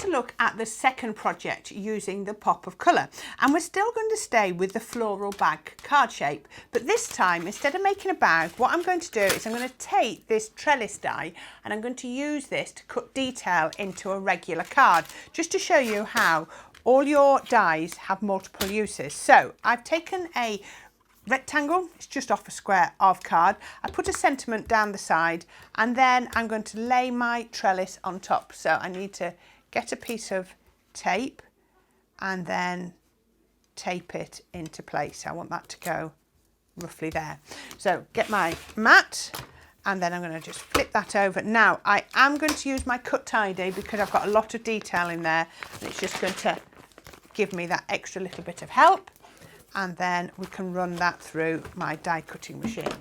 to look at the second project using the pop of colour, and we're still going to stay with the floral bag card shape, but this time instead of making a bag, what I'm going to do is I'm going to take this trellis die and I'm going to use this to cut detail into a regular card, just to show you how all your dies have multiple uses. So I've taken a rectangle, it's just off a square of card. I put a sentiment down the side and then I'm going to lay my trellis on top. So I need to get a piece of tape and then tape it into place. I want that to go roughly there. So get my mat and then I'm going to just flip that over. Now I am going to use my cut tidy because I've got a lot of detail in there and it's just going to give me that extra little bit of help. And then we can run that through my die cutting machine.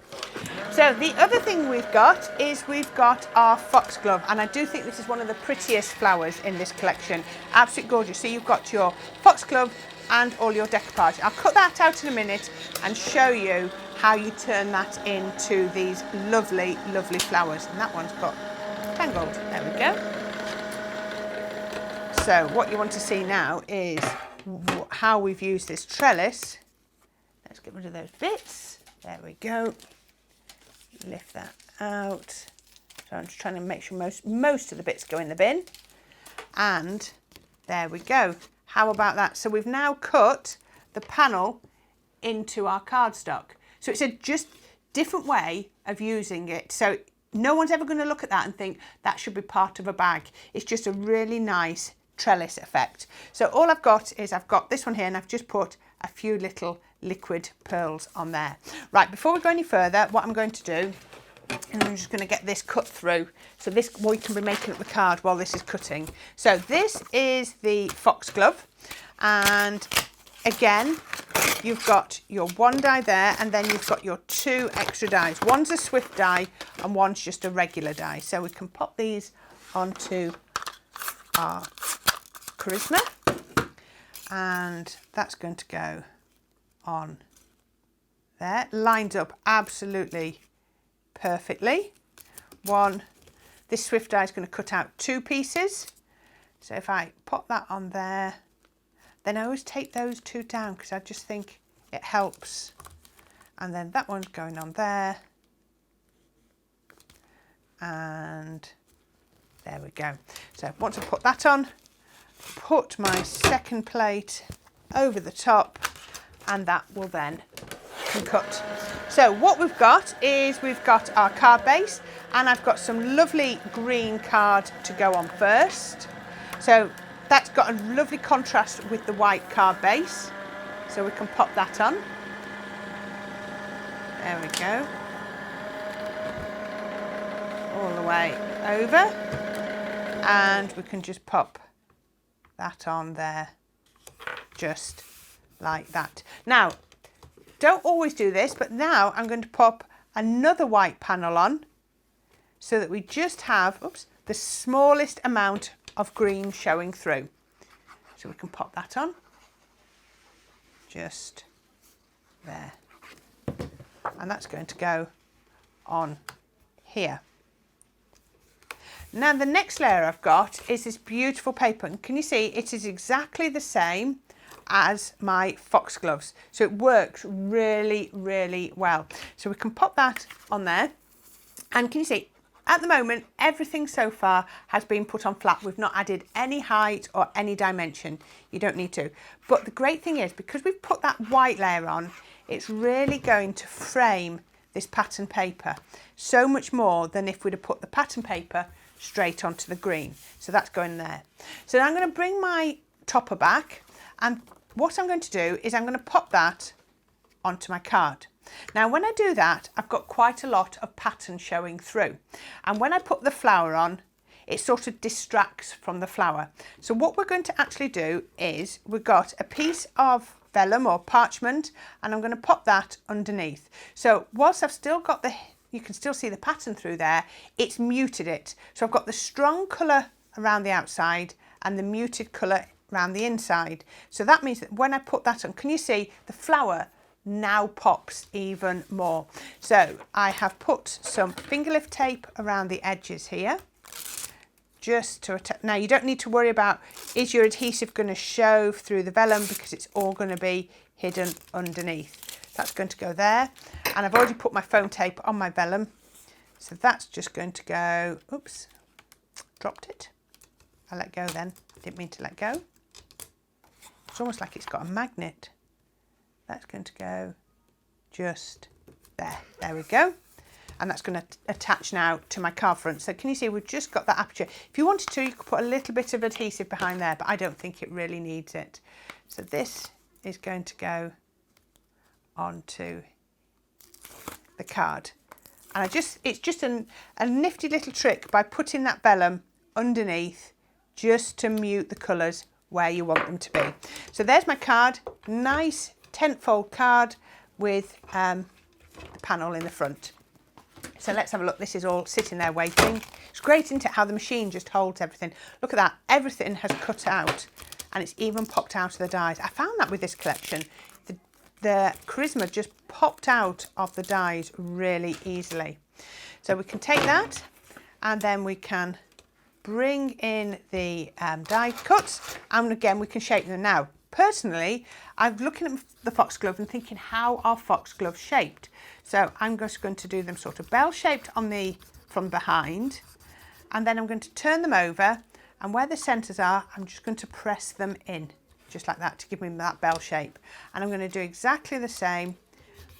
So the other thing we've got is we've got our foxglove, and I do think this is one of the prettiest flowers in this collection. Absolutely gorgeous. So you've got your foxglove and all your decoupage. I'll cut that out in a minute and show you how you turn that into these lovely, lovely flowers. And that one's got tangled. There we go. So what you want to see now is how we've used this trellis. Let's get rid of those bits. There we go. Lift that out. So I'm just trying to make sure most of the bits go in the bin. And there we go. How about that? So we've now cut the panel into our cardstock. So it's a just different way of using it. So no one's ever going to look at that and think that should be part of a bag. It's just a really nice trellis effect. So all I've got is I've got this one here and I've just put a few little liquid pearls on there. Right, before we go any further, what I'm going to do, and I'm just going to get this cut through. So this, we can be making up the card while this is cutting. So this is the foxglove, and again, you've got your one die there, and then you've got your two extra dies. One's a Swift die and one's just a regular die. So we can pop these onto our charisma, and that's going to go on there. Lines up absolutely perfectly. This Swift die is going to cut out two pieces. So if I pop that on there, then I always take those two down because I just think it helps. And then that one's going on there. And there we go. So once I put that on, put my second plate over the top, and that will then cut. So what we've got is we've got our card base, and I've got some lovely green card to go on first. So that's got a lovely contrast with the white card base. So we can pop that on. There we go. All the way over. And we can just pop that on there, just like that. Now, don't always do this, but now I'm going to pop another white panel on so that we just have, the smallest amount of green showing through. So we can pop that on, just there. And that's going to go on here. Now the next layer I've got is this beautiful paper, and can you see it is exactly the same as my foxgloves, so it works really, really well. So we can pop that on there, and can you see at the moment everything so far has been put on flat. We've not added any height or any dimension. You don't need to, but the great thing is because we've put that white layer on, it's really going to frame this pattern paper so much more than if we'd have put the pattern paper straight onto the green. So that's going there. So now I'm going to bring my topper back, and what I'm going to do is I'm going to pop that onto my card. Now when I do that, I've got quite a lot of pattern showing through, and when I put the flower on, it sort of distracts from the flower. So what we're going to actually do is we've got a piece of vellum or parchment, and I'm going to pop that underneath. So whilst I've still got you can still see the pattern through there, it's muted it. So I've got the strong colour around the outside and the muted colour around the inside. So that means that when I put that on, can you see the flower now pops even more? So I have put some finger lift tape around the edges here, just to attach. Now you don't need to worry about, is your adhesive going to show through the vellum, because it's all going to be hidden underneath. That's going to go there. And I've already put my foam tape on my vellum. So that's just going to go, oops, dropped it. I let go then, didn't mean to let go. It's almost like it's got a magnet. That's going to go just there. There we go. And that's going to attach now to my card front. So can you see we've just got that aperture. If you wanted to, you could put a little bit of adhesive behind there, but I don't think it really needs it. So this is going to go onto the card. And it's just a nifty little trick by putting that vellum underneath just to mute the colours where you want them to be. So there's my card, nice tent-fold card with the panel in the front. So let's have a look. This is all sitting there waiting. It's great, isn't it, how the machine just holds everything. Look at that. Everything has cut out and it's even popped out of the dies. I found that with this collection. The charisma just popped out of the dies really easily. So we can take that and then we can bring in the die cuts, and again we can shape them. Now personally, I'm looking at the foxglove and thinking, how are foxgloves shaped? So I'm just going to do them sort of bell shaped from behind, and then I'm going to turn them over, and where the centres are I'm just going to press them in just like that to give me that bell shape. And I'm going to do exactly the same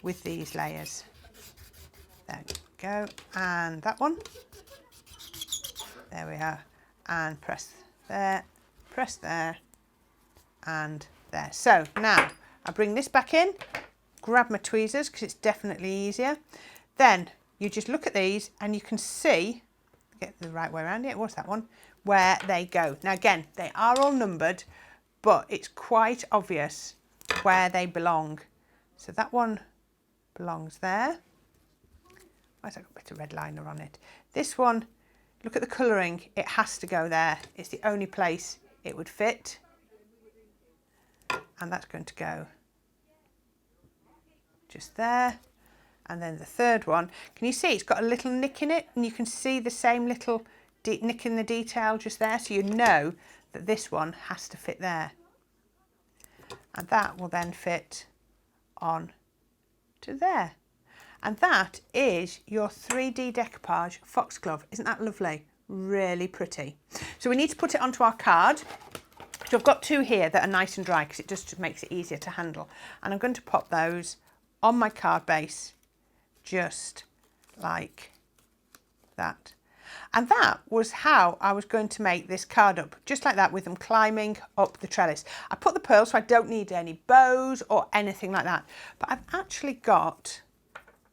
with these layers. There we go, and that one. There we are, and press there, and there. So now I bring this back in, grab my tweezers because it's definitely easier. Then you just look at these and you can see, get the right way around it, what's that one, where they go. Now again, they are all numbered, but it's quite obvious where they belong. So that one belongs there. Why's that got a bit of red liner on it? This one, look at the colouring, it has to go there. It's the only place it would fit. And that's going to go just there. And then the third one, can you see it's got a little nick in it? And you can see the same little nick in the detail just there. So you know that this one has to fit there. And that will then fit on to there. And that is your 3D decoupage foxglove. Isn't that lovely? Really pretty. So we need to put it onto our card. So I've got two here that are nice and dry because it just makes it easier to handle. And I'm going to pop those on my card base just like that. And that was how I was going to make this card up, just like that, with them climbing up the trellis. I put the pearls so I don't need any bows or anything like that. But I've actually got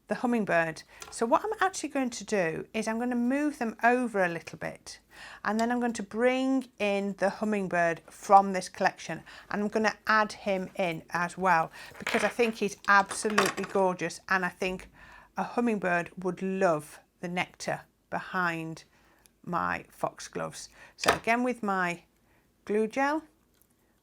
the hummingbird. So what I'm actually going to do is I'm going to move them over a little bit, and then I'm going to bring in the hummingbird from this collection, and I'm going to add him in as well because I think he's absolutely gorgeous, and I think a hummingbird would love the nectar behind my foxgloves. So again, with my glue gel,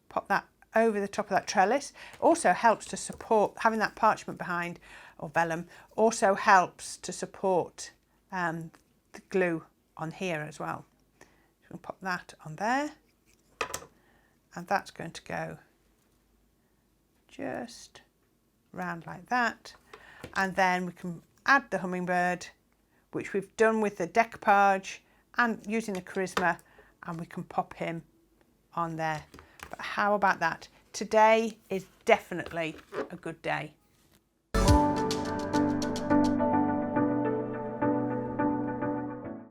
pop that over the top of that trellis. Also helps to support, having that parchment behind, or vellum, also helps to support the glue on here as well. So we'll pop that on there, and that's going to go just round like that. And then we can add the hummingbird, which we've done with the decoupage and using the charisma, and we can pop him on there. But how about that? Today is definitely a good day.